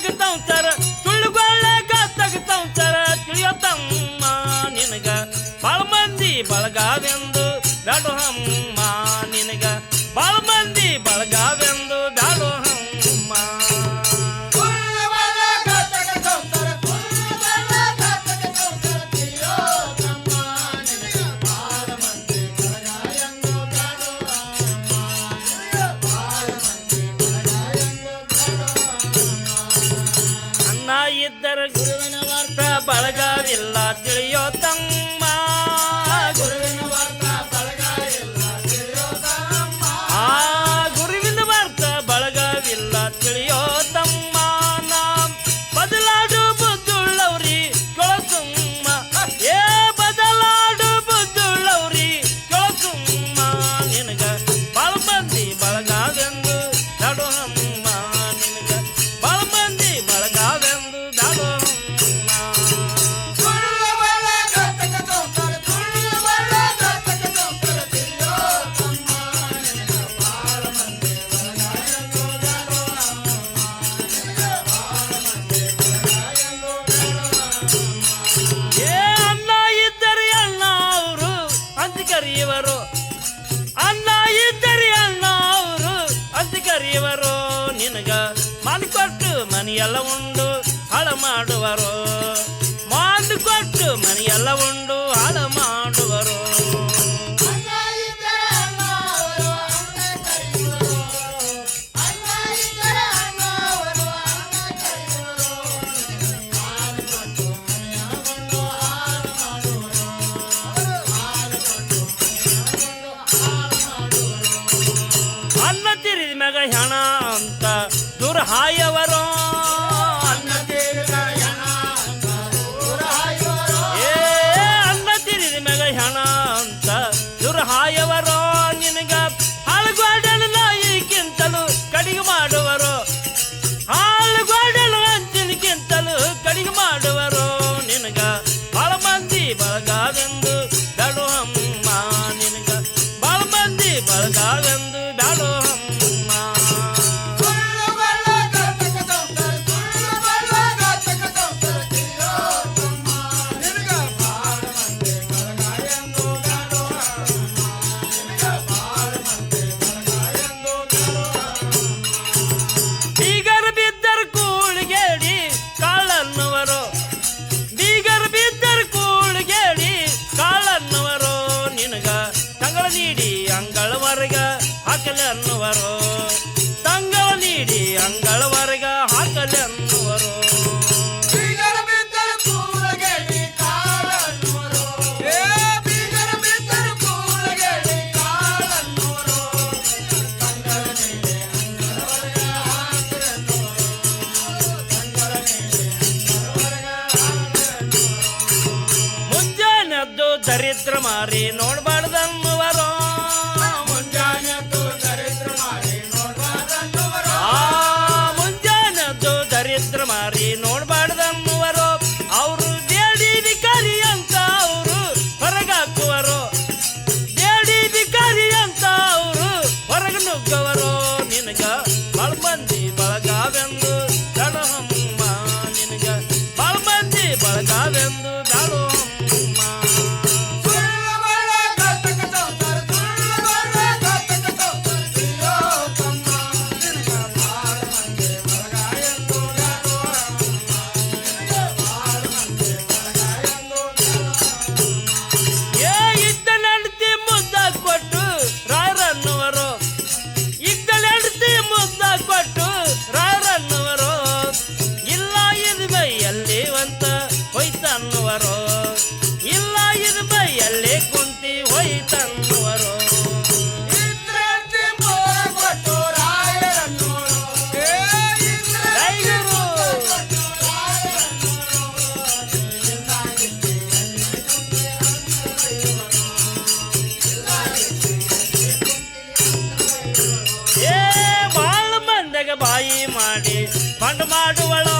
ತೆಗೆತಂತಾರ ಸುಳ್ಳುಗೊಳ್ಳೆಗ ತೆಗೆತಂತಾರ ತಿಳಿಯತಮ್ಮ ನಿನಗ ಬಾಳ ಮಂದಿ ಬಳಗಾವೆಂದು ಬ್ಯಾಡೋ ಹಮ್ಮ ನಿನಗ ಬಾಳ ಮಂದಿ ಬಳಗಾವೆಂದು ಬ್ಯಾಡೋ ಹಮ್ಮ ಇದ್ದರ ಗುರುವಿನ ವಾರ್ತ ಬಳಗವಿಲ್ಲ ತಿಳಿಯೋ ತಮ್ಮ ಗುರುವಿನ ವಾರ್ತ ಬಳಗವಿಲ್ಲ ತಿಳಿಯೋ ತಮ್ಮ ಗುರುವಿನ ವಾರ್ತ ಬಳಗವಿಲ್ಲ ತಿಳಿಯೋ ತಮ್ಮ ನಾಂ ಬದಲಾಡು ಬುದ್ಧುಳ್ಳವ್ರಿ ಕೊಳಸುಮ್ಮ ಏ ಬದಲಾಡು ಬುದ್ಧುಳ್ಳವ್ರಿ ಕೊಳಸುಮ್ಮ ನಿನಗ ಬಾಳ ಮಂದಿ ಬಳಗವೆಂದು ಬ್ಯಾಡೋ ಹಮ್ಮ ನಿನಗ ಬಾಳ ಮಂದಿ ಬಳಗವೆಂದು ಅನ್ನ ಇದ್ದರಿ ಅಣ್ಣ ಅವರು ಅಂತ ಕರೆಯುವರು ನಿನಗ ಮನ್ ಕೊಟ್ಟು ಮನೆಯೆಲ್ಲ ಉಂಡು ಹಾಳು ಮಾಡುವರು ಮಾನ್ ಕೊಟ್ಟು ಮನೆಯೆಲ್ಲ ಉಂಡು ಹಾಳು ಮಾಡುವರು ಹೆಣ ಅಂತ ದುರ್ಹಾಯವರು ಅನ್ನ ತಿರಿದ ಹೆಣ ಅಂತ ದುರ್ಹಾಯವರು ನಿನಗ ಹಾಳುಗೋಡನ ನಾಯಿಗಿಂತಲೂ ಕಡಿಗೆ ಮಾಡುವರು ಹಾಳುಗೋಡನ ಹಂಚಿನಗಿಂತಲೂ ಕಡಿಗೆ ಮಾಡುವರು ನಿನಗ ಬಾಳ ಮಂದಿ ಬಳಗಾವೆಂದು ಬ್ಯಾಡೋ ಹಮ್ಮ ನಿನಗ ಬಾಳ ಮಂದಿ ಬಳಗಾವೆಂದು ಬ್ಯಾಡೋ ಹಮ್ಮ ಹಾಕಲೆ ಅನ್ನುವರು ತಂಗಳ ನೀಡಿ ಅಂಗಳವರೆಗ ಹಾಕಲೆ ಅನ್ನುವರು ಮುಂಜಾನೆದ್ದು ದರಿದ್ರ ಮಾರಿ ನೋಡ್ಬಾರ್ದನ್ನುವರು ದರಿದ್ರ ಮಾರಿ ನೋಡ್ಬಾರ್ದನ್ನುವರು ಅವರು ದೇಡಿ ಧಿಕಾರಿ ಅಂತ ಅವರು ಹೊರಗಾಕುವರು ದೇಡಿ ಧಿಕಾರಿ ಅಂತ ಅವರು ಹೊರಗೆ ನುಗ್ಗವರು ನಿನಗ ಬಾಳ ಮಂದಿ ಬಳಗಾವೆಂದು ಬ್ಯಾಡೋ ಹಮ್ಮ ನಿನಗ ಬಾಳ ಮಂದಿ ಬಳಗಾವೆಂದು ಬ್ಯಾಡೋ ಹಮ್ಮ ಇಲ್ಲ ಇದು ಬೈಯಲ್ಲಿ ಕುಂತಿ ಹೋಯ್ತನ್ನುವರು ಬಾಳ ಮಂದಿಗೆ ಬಾಯಿ ಮಾಡಿ ಬಂಡ್ ಮಾಡುವಳು